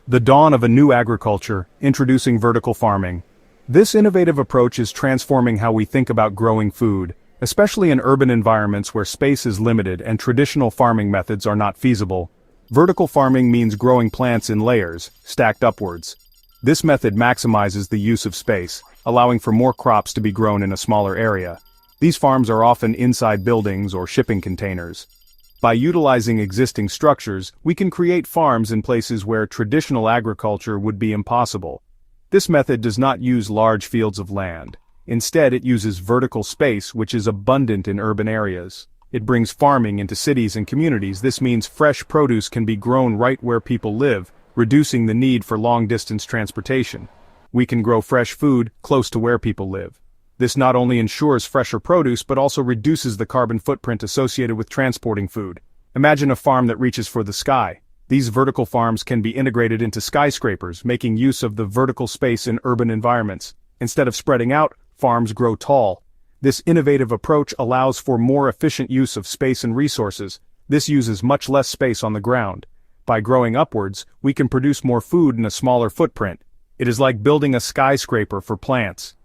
The dawn of a new agriculture, introducing vertical farming. This innovative approach is transforming how we think about growing food, especially in urban environments where space is limited and traditional farming methods are not feasible. Vertical farming means growing plants in layers, stacked upwards. This method maximizes the use of space, allowing for more crops to be grown in a smaller area. These farms are often inside buildings or shipping containers. By utilizing existing structures, we can create farms in places where traditional agriculture would be impossible. This method does not use large fields of land. Instead, it uses vertical space, which is abundant in urban areas. It brings farming into cities and communities. This means fresh produce can be grown right where people live, reducing the need for long-distance transportation. We can grow fresh food close to where people live. This not only ensures fresher produce but also reduces the carbon footprint associated with transporting food. Imagine a farm that reaches for the sky. These vertical farms can be integrated into skyscrapers, making use of the vertical space in urban environments. Instead of spreading out, farms grow tall. This innovative approach allows for more efficient use of space and resources. This uses much less space on the ground. By growing upwards, we can produce more food in a smaller footprint. It is like building a skyscraper for plants.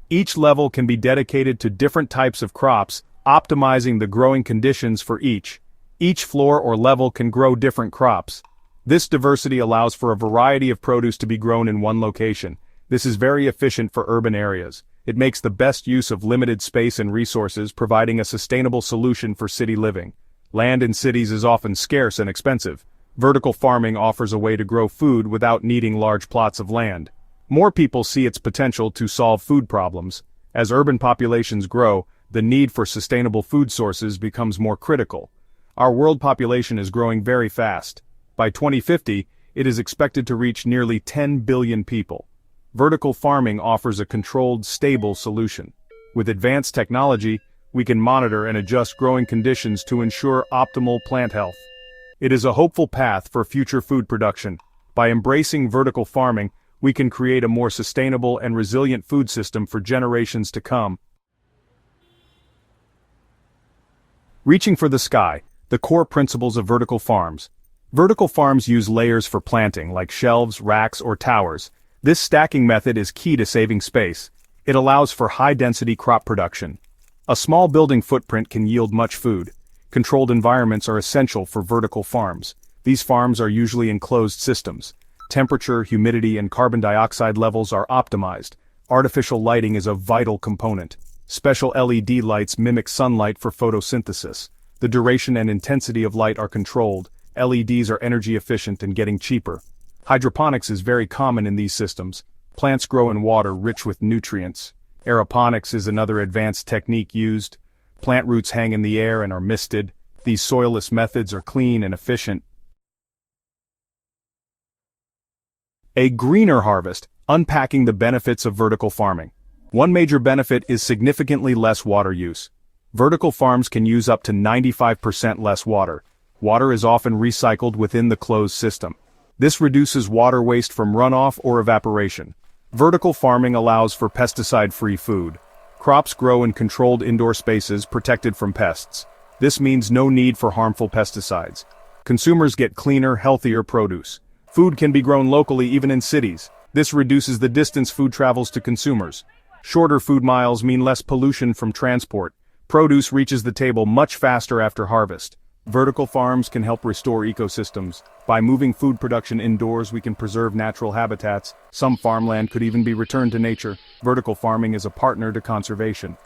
Each level can be dedicated to different types of crops, optimizing the growing conditions for each. Each floor or level can grow different crops. This diversity allows for a variety of produce to be grown in one location. This is very efficient for urban areas. It makes the best use of limited space and resources, providing a sustainable solution for city living. Land in cities is often scarce and expensive. Vertical farming offers a way to grow food without needing large plots of land. More people see its potential to solve food problems. As urban populations grow, the need for sustainable food sources becomes more critical. Our world population is growing very fast. By 2050, it is expected to reach nearly 10 billion people. Vertical farming offers a controlled, stable solution. With advanced technology, we can monitor and adjust growing conditions to ensure optimal plant health. It is a hopeful path for future food production. By embracing vertical farming, we can create a more sustainable and resilient food system for generations to come. Reaching for the sky, the core principles of vertical farms. Vertical farms use layers for planting, like shelves, racks, or towers. This stacking method is key to saving space. It allows for high-density crop production. A small building footprint can yield much food. Controlled environments are essential for vertical farms. These farms are usually enclosed systems. Temperature, humidity, and carbon dioxide levels are optimized. Artificial lighting is a vital component. Special LED lights mimic sunlight for photosynthesis. The duration and intensity of light are controlled. LEDs are energy efficient and getting cheaper. Hydroponics is very common in these systems. Plants grow in water rich with nutrients. Aeroponics is another advanced technique used. Plant roots hang in the air and are misted. These soilless methods are clean and efficient. A greener harvest, unpacking the benefits of vertical farming. One major benefit is significantly less water use. Vertical farms can use up to 95% less water. Water is often recycled within the closed system. This reduces water waste from runoff or evaporation. Vertical farming allows for pesticide-free food. Crops grow in controlled indoor spaces protected from pests. This means no need for harmful pesticides. Consumers get cleaner, healthier produce. Food can be grown locally even in cities. This reduces the distance food travels to consumers. Shorter food miles mean less pollution from transport. Produce reaches the table much faster after harvest. Vertical farms can help restore ecosystems. By moving food production indoors, we can preserve natural habitats. Some farmland could even be returned to nature. Vertical farming is a partner to conservation.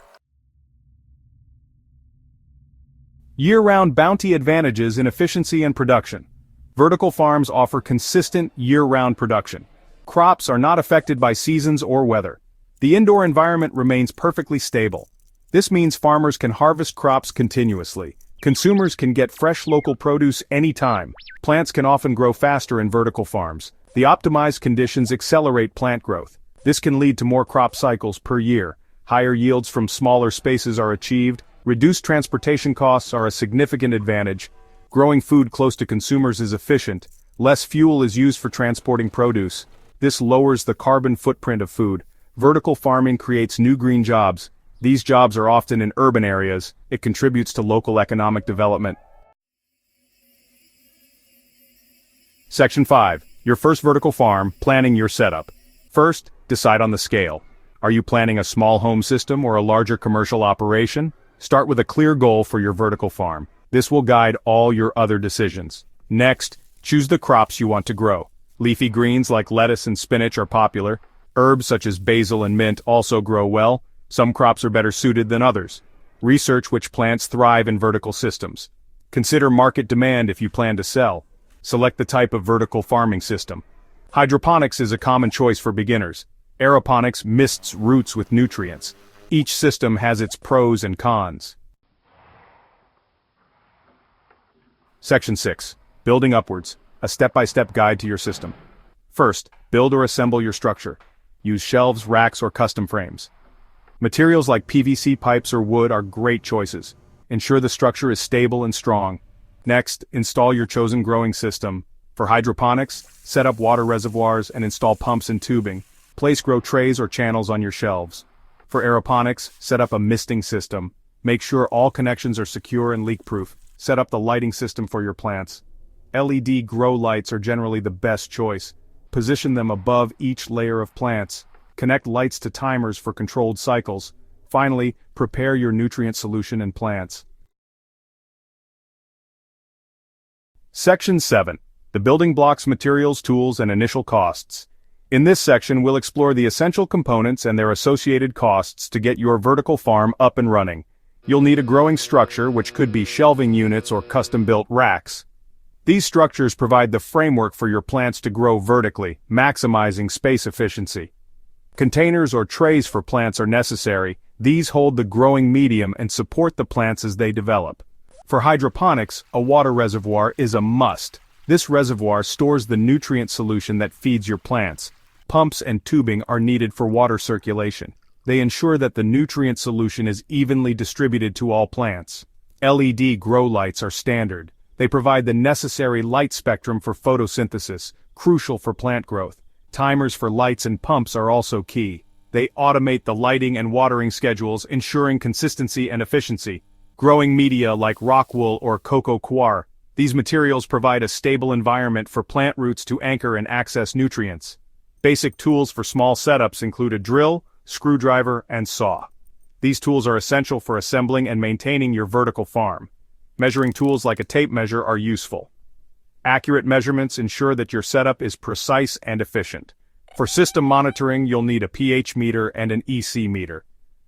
Year-round bounty advantages in efficiency and production. Vertical farms offer consistent, year-round production. Crops are not affected by seasons or weather. The indoor environment remains perfectly stable. This means farmers can harvest crops continuously. Consumers can get fresh local produce anytime. Plants can often grow faster in vertical farms. The optimized conditions accelerate plant growth. This can lead to more crop cycles per year. Higher yields from smaller spaces are achieved. Reduced transportation costs are a significant advantage. Growing food close to consumers is efficient. Less fuel is used for transporting produce. This lowers the carbon footprint of food. Vertical farming creates new green jobs. These jobs are often in urban areas. It contributes to local economic development. Section 5. Your first vertical farm, planning your setup. First, decide on the scale. Are you planning a small home system or a larger commercial operation? Start with a clear goal for your vertical farm. This will guide all your other decisions. Next, choose the crops you want to grow. Leafy greens like lettuce and spinach are popular. Herbs such as basil and mint also grow well. Some crops are better suited than others. Research which plants thrive in vertical systems. Consider market demand if you plan to sell. Select the type of vertical farming system. Hydroponics is a common choice for beginners. Aeroponics mists roots with nutrients. Each system has its pros and cons. Section 6. Building upwards. A step-by-step guide to your system. First, build or assemble your structure. Use shelves, racks, or custom frames. Materials like PVC pipes or wood are great choices. Ensure the structure is stable and strong. Next, install your chosen growing system. For hydroponics, set up water reservoirs and install pumps and tubing. Place grow trays or channels on your shelves. For aeroponics, set up a misting system. Make sure all connections are secure and leak-proof. Set up the lighting system for your plants. LED grow lights are generally the best choice. Position them above each layer of plants. Connect lights to timers for controlled cycles. Finally, prepare your nutrient solution in plants. Section 7. The building blocks, materials, tools, and initial costs. In this section, we'll explore the essential components and their associated costs to get your vertical farm up and running. You'll need a growing structure, which could be shelving units or custom-built racks. These structures provide the framework for your plants to grow vertically, maximizing space efficiency. Containers or trays for plants are necessary. These hold the growing medium and support the plants as they develop. For hydroponics, a water reservoir is a must. This reservoir stores the nutrient solution that feeds your plants. Pumps and tubing are needed for water circulation. They ensure that the nutrient solution is evenly distributed to all plants. LED grow lights are standard. They provide the necessary light spectrum for photosynthesis, crucial for plant growth. Timers for lights and pumps are also key. They automate the lighting and watering schedules, ensuring consistency and efficiency. Growing media like rock wool or coco coir. These materials provide a stable environment for plant roots to anchor and access nutrients. Basic tools for small setups include a drill, screwdriver, and saw. These tools are essential for assembling and maintaining your vertical farm. Measuring tools like a tape measure are useful. Accurate measurements ensure that your setup is precise and efficient. For system monitoring, you'll need a pH meter and an EC meter.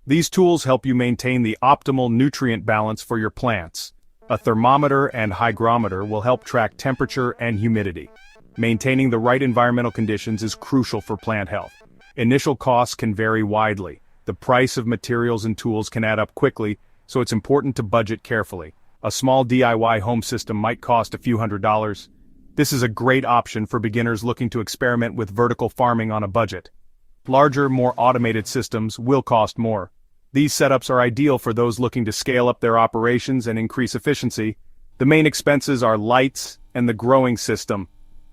These tools help you maintain the optimal nutrient balance for your plants. A thermometer and hygrometer will help track temperature and humidity. Maintaining the right environmental conditions is crucial for plant health. Initial costs can vary widely. The price of materials and tools can add up quickly, so it's important to budget carefully. A small DIY home system might cost a few $100s. This is a great option for beginners looking to experiment with vertical farming on a budget. Larger, more automated systems will cost more. These setups are ideal for those looking to scale up their operations and increase efficiency. The main expenses are lights and the growing system.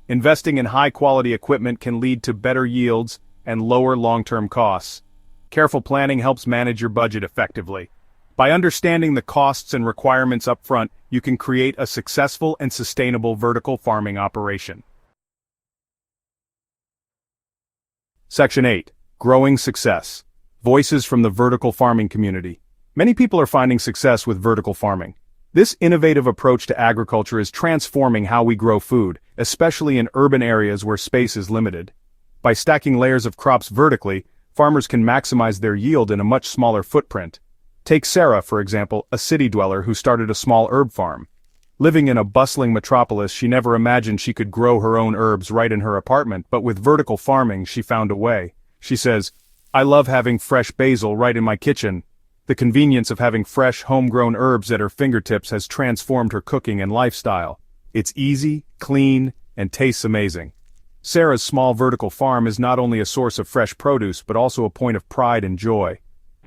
Investing in high-quality equipment can lead to better yields and lower long-term costs. Careful planning helps manage your budget effectively. By understanding the costs and requirements up front, you can create a successful and sustainable vertical farming operation. Section 8. Growing success. Voices from the vertical farming community. Many people are finding success with vertical farming. This innovative approach to agriculture is transforming how we grow food, especially in urban areas where space is limited. By stacking layers of crops vertically, farmers can maximize their yield in a much smaller footprint. Take Sarah, for example, a city dweller who started a small herb farm. Living in a bustling metropolis, she never imagined she could grow her own herbs right in her apartment, but with vertical farming, she found a way. She says, "I love having fresh basil right in my kitchen." The convenience of having fresh, homegrown herbs at her fingertips has transformed her cooking and lifestyle. It's easy, clean, and tastes amazing. Sarah's small vertical farm is not only a source of fresh produce, but also a point of pride and joy.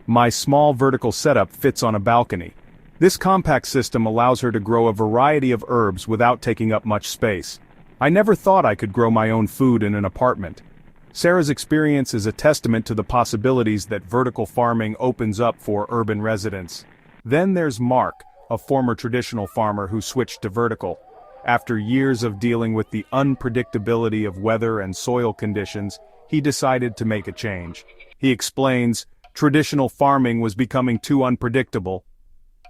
My small vertical setup fits on a balcony. This compact system allows her to grow a variety of herbs without taking up much space. I never thought I could grow my own food in an apartment. Sarah's experience is a testament to the possibilities that vertical farming opens up for urban residents. Then there's Mark, a former traditional farmer who switched to vertical. After years of dealing with the unpredictability of weather and soil conditions, he decided to make a change. He explains, traditional farming was becoming too unpredictable.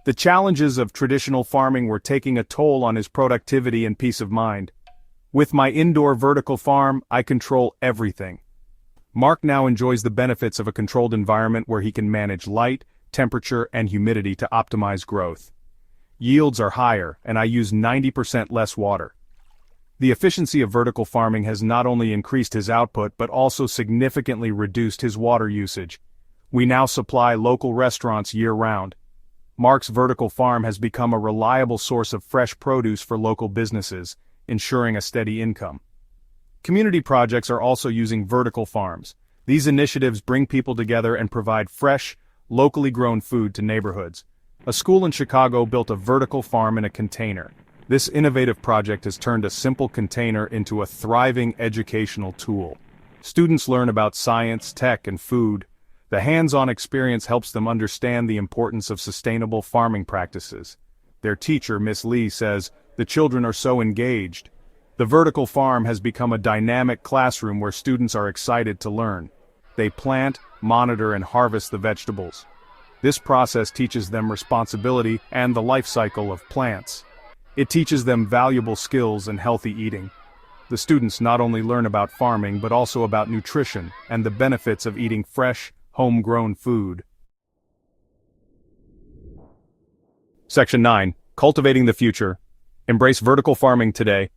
The challenges of traditional farming were taking a toll on his productivity and peace of mind. With my indoor vertical farm, I control everything. Mark now enjoys the benefits of a controlled environment where he can manage light, temperature, and humidity to optimize growth. Yields are higher, and I use 90% less water. The efficiency of vertical farming has not only increased his output but also significantly reduced his water usage. We now supply local restaurants year-round. Mark's vertical farm has become a reliable source of fresh produce for local businesses, ensuring a steady income. Community projects are also using vertical farms. These initiatives bring people together and provide fresh, locally grown food to neighborhoods. A school in Chicago built a vertical farm in a container. This innovative project has turned a simple container into a thriving educational tool. Students learn about science, tech, and food. The hands-on experience helps them understand the importance of sustainable farming practices. Their teacher, Miss Lee, says, "The children are so engaged." The vertical farm has become a dynamic classroom where students are excited to learn. They plant, monitor, and harvest the vegetables. This process teaches them responsibility and the life cycle of plants. It teaches them valuable skills and healthy eating. The students not only learn about farming but also about nutrition and the benefits of eating fresh, homegrown food. Section 9. Cultivating the Future. Embrace vertical farming today.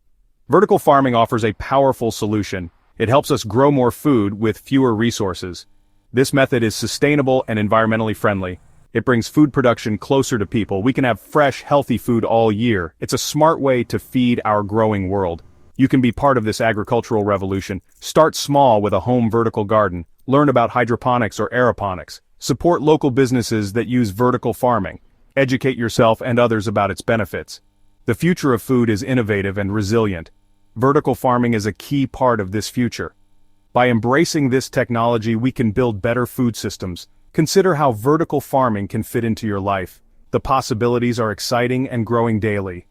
Vertical farming offers a powerful solution. It helps us grow more food with fewer resources. This method is sustainable and environmentally friendly. It brings food production closer to people. We can have fresh, healthy food all year. It's a smart way to feed our growing world. You can be part of this agricultural revolution. Start small with a home vertical garden. Learn about hydroponics or aeroponics. Support local businesses that use vertical farming. Educate yourself and others about its benefits. The future of food is innovative and resilient. Vertical farming is a key part of this future. By embracing this technology, we can build better food systems. Consider how vertical farming can fit into your life. The possibilities are exciting and growing daily.